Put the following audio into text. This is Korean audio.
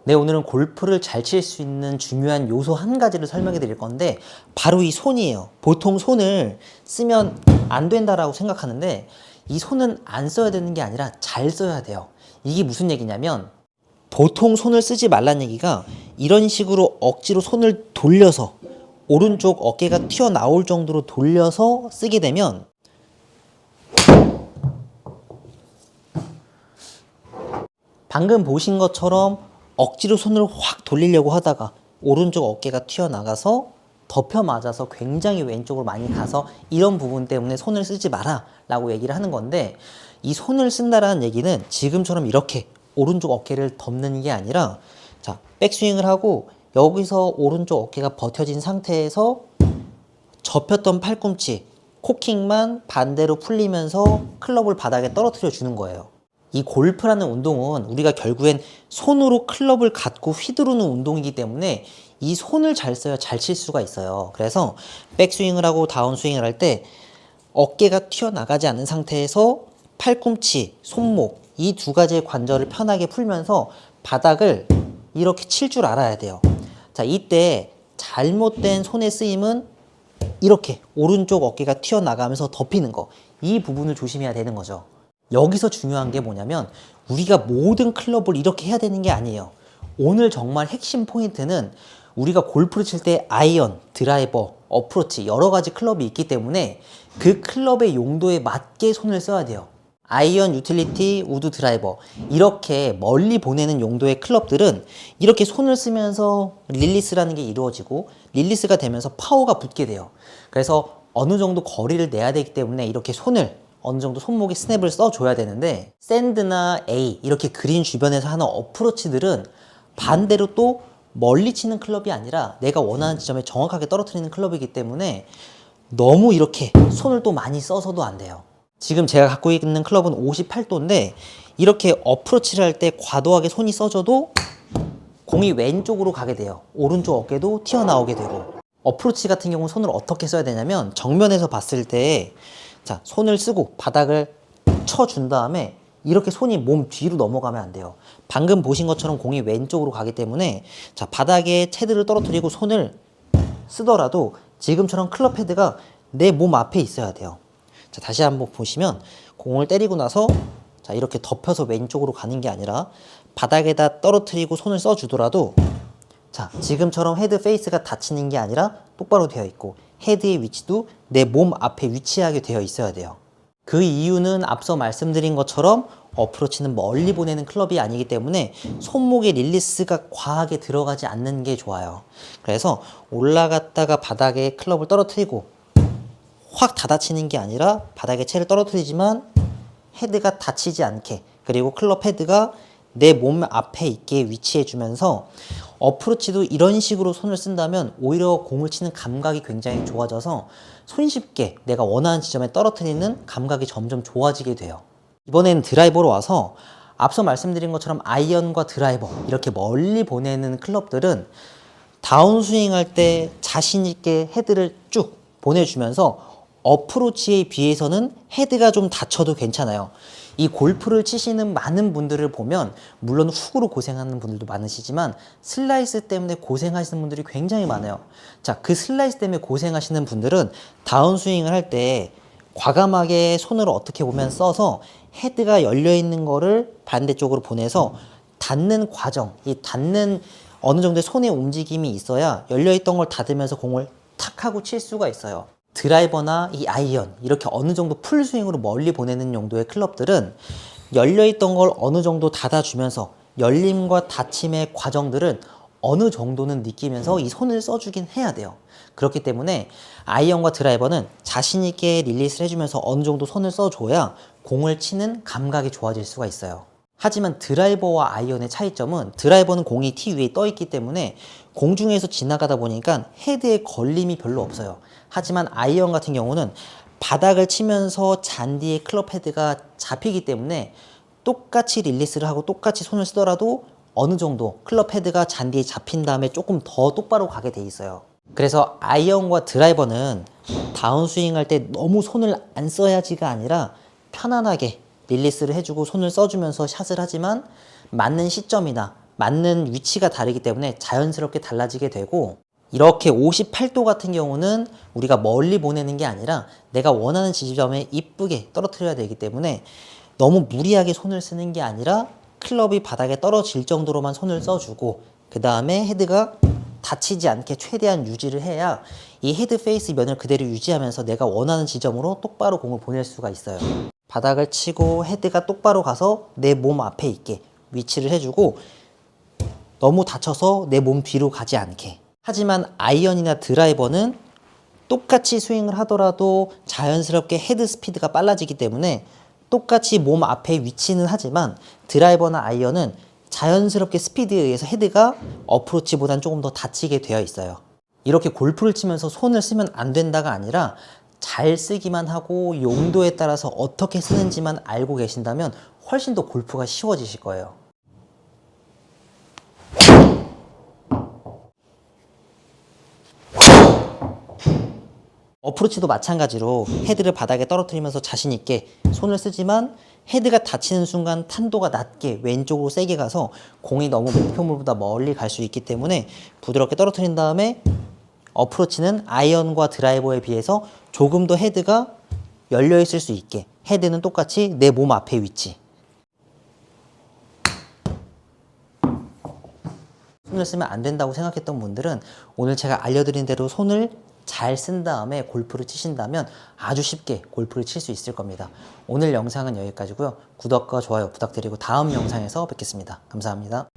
네, 오늘은 골프를 잘 칠 수 있는 중요한 요소 한 가지를 설명해 드릴 건데 바로 이 손이에요. 보통 손을 쓰면 안 된다라고 생각하는데 이 손은 안 써야 되는 게 아니라 잘 써야 돼요. 이게 무슨 얘기냐면 보통 손을 쓰지 말라는 얘기가 이런 식으로 억지로 손을 돌려서 오른쪽 어깨가 튀어나올 정도로 돌려서 쓰게 되면 방금 보신 것처럼 억지로 손을 확 돌리려고 하다가 오른쪽 어깨가 튀어나가서 덮여 맞아서 굉장히 왼쪽으로 많이 가서 이런 부분 때문에 손을 쓰지 마라 라고 얘기를 하는 건데, 이 손을 쓴다라는 얘기는 지금처럼 이렇게 오른쪽 어깨를 덮는 게 아니라, 자, 백스윙을 하고 여기서 오른쪽 어깨가 버텨진 상태에서 접혔던 팔꿈치 코킹만 반대로 풀리면서 클럽을 바닥에 떨어뜨려 주는 거예요. 이 골프라는 운동은 우리가 결국엔 손으로 클럽을 갖고 휘두르는 운동이기 때문에 이 손을 잘 써야 잘 칠 수가 있어요. 그래서 백스윙을 하고 다운스윙을 할 때 어깨가 튀어나가지 않은 상태에서 팔꿈치, 손목 이 두 가지의 관절을 편하게 풀면서 바닥을 이렇게 칠 줄 알아야 돼요. 자, 이때 잘못된 손의 쓰임은 이렇게 오른쪽 어깨가 튀어나가면서 덮이는 거, 이 부분을 조심해야 되는 거죠. 여기서 중요한 게 뭐냐면 우리가 모든 클럽을 이렇게 해야 되는 게 아니에요. 오늘 정말 핵심 포인트는 우리가 골프를 칠 때 아이언, 드라이버, 어프로치 여러 가지 클럽이 있기 때문에 그 클럽의 용도에 맞게 손을 써야 돼요. 아이언, 유틸리티, 우드 드라이버 이렇게 멀리 보내는 용도의 클럽들은 이렇게 손을 쓰면서 릴리스라는 게 이루어지고 릴리스가 되면서 파워가 붙게 돼요. 그래서 어느 정도 거리를 내야 되기 때문에 이렇게 손을 어느 정도 손목에 스냅을 써줘야 되는데, 샌드나 A 이렇게 그린 주변에서 하는 어프로치들은 반대로 또 멀리 치는 클럽이 아니라 내가 원하는 지점에 정확하게 떨어뜨리는 클럽이기 때문에 너무 이렇게 손을 또 많이 써서도 안 돼요. 지금 제가 갖고 있는 클럽은 58도인데 이렇게 어프로치를 할 때 과도하게 손이 써져도 공이 왼쪽으로 가게 돼요. 오른쪽 어깨도 튀어나오게 되고. 어프로치 같은 경우는 손을 어떻게 써야 되냐면 정면에서 봤을 때, 자, 손을 쓰고 바닥을 쳐준 다음에 이렇게 손이 몸 뒤로 넘어가면 안 돼요. 방금 보신 것처럼 공이 왼쪽으로 가기 때문에, 자, 바닥에 체드를 떨어뜨리고 손을 쓰더라도 지금처럼 클럽 헤드가 내 몸 앞에 있어야 돼요. 자, 다시 한번 보시면 공을 때리고 나서 자, 이렇게 덮여서 왼쪽으로 가는 게 아니라 바닥에다 떨어뜨리고 손을 써주더라도, 자, 지금처럼 헤드 페이스가 닫히는 게 아니라 똑바로 되어 있고 헤드의 위치도 내 몸 앞에 위치하게 되어 있어야 돼요. 그 이유는 앞서 말씀드린 것처럼 어프로치는 멀리 보내는 클럽이 아니기 때문에 손목에 릴리스가 과하게 들어가지 않는 게 좋아요. 그래서 올라갔다가 바닥에 클럽을 떨어뜨리고 확 닫아치는 게 아니라 바닥에 채를 떨어뜨리지만 헤드가 닫히지 않게, 그리고 클럽 헤드가 내 몸 앞에 있게 위치해 주면서, 어프로치도 이런 식으로 손을 쓴다면 오히려 공을 치는 감각이 굉장히 좋아져서 손쉽게 내가 원하는 지점에 떨어뜨리는 감각이 점점 좋아지게 돼요. 이번엔 드라이버로 와서 앞서 말씀드린 것처럼 아이언과 드라이버 이렇게 멀리 보내는 클럽들은 다운스윙 할 때 자신 있게 헤드를 쭉 보내주면서 어프로치에 비해서는 헤드가 좀 닫혀도 괜찮아요. 이 골프를 치시는 많은 분들을 보면 물론 훅으로 고생하는 분들도 많으시지만 슬라이스 때문에 고생하시는 분들이 굉장히 많아요. 자, 그 슬라이스 때문에 고생하시는 분들은 다운스윙을 할 때 과감하게 손을 어떻게 보면 써서 헤드가 열려있는 거를 반대쪽으로 보내서 닿는 과정, 이 닿는 어느 정도의 손의 움직임이 있어야 열려있던 걸 닫으면서 공을 탁 하고 칠 수가 있어요. 드라이버나 이 아이언 이렇게 어느 정도 풀스윙으로 멀리 보내는 용도의 클럽들은 열려있던 걸 어느 정도 닫아주면서 열림과 닫힘의 과정들은 어느 정도는 느끼면서 이 손을 써주긴 해야 돼요. 그렇기 때문에 아이언과 드라이버는 자신 있게 릴리스를 해주면서 어느 정도 손을 써줘야 공을 치는 감각이 좋아질 수가 있어요. 하지만 드라이버와 아이언의 차이점은 드라이버는 공이 티 위에 떠 있기 때문에 공중에서 지나가다 보니까 헤드에 걸림이 별로 없어요. 하지만 아이언 같은 경우는 바닥을 치면서 잔디에 클럽 헤드가 잡히기 때문에 똑같이 릴리스를 하고 똑같이 손을 쓰더라도 어느 정도 클럽 헤드가 잔디에 잡힌 다음에 조금 더 똑바로 가게 돼 있어요. 그래서 아이언과 드라이버는 다운스윙 할 때 너무 손을 안 써야지가 아니라 편안하게 릴리스를 해주고 손을 써주면서 샷을 하지만 맞는 시점이나 맞는 위치가 다르기 때문에 자연스럽게 달라지게 되고, 이렇게 58도 같은 경우는 우리가 멀리 보내는 게 아니라 내가 원하는 지점에 이쁘게 떨어뜨려야 되기 때문에 너무 무리하게 손을 쓰는 게 아니라 클럽이 바닥에 떨어질 정도로만 손을 써주고, 그 다음에 헤드가 다치지 않게 최대한 유지를 해야 이 헤드 페이스 면을 그대로 유지하면서 내가 원하는 지점으로 똑바로 공을 보낼 수가 있어요. 바닥을 치고 헤드가 똑바로 가서 내 몸 앞에 있게 위치를 해주고, 너무 다쳐서 내 몸 뒤로 가지 않게. 하지만 아이언이나 드라이버는 똑같이 스윙을 하더라도 자연스럽게 헤드 스피드가 빨라지기 때문에 똑같이 몸 앞에 위치는 하지만 드라이버나 아이언은 자연스럽게 스피드에 의해서 헤드가 어프로치보다는 조금 더 다치게 되어 있어요. 이렇게 골프를 치면서 손을 쓰면 안 된다가 아니라 잘 쓰기만 하고 용도에 따라서 어떻게 쓰는지만 알고 계신다면 훨씬 더 골프가 쉬워지실 거예요. 어프로치도 마찬가지로 헤드를 바닥에 떨어뜨리면서 자신 있게 손을 쓰지만 헤드가 닫히는 순간 탄도가 낮게 왼쪽으로 세게 가서 공이 너무 목표물보다 멀리 갈 수 있기 때문에 부드럽게 떨어뜨린 다음에 어프로치는 아이언과 드라이버에 비해서 조금 더 헤드가 열려 있을 수 있게, 헤드는 똑같이 내 몸 앞에 위치. 손을 쓰면 안 된다고 생각했던 분들은 오늘 제가 알려드린 대로 손을 잘 쓴 다음에 골프를 치신다면 아주 쉽게 골프를 칠 수 있을 겁니다. 오늘 영상은 여기까지고요. 구독과 좋아요 부탁드리고 다음 영상에서 뵙겠습니다. 감사합니다.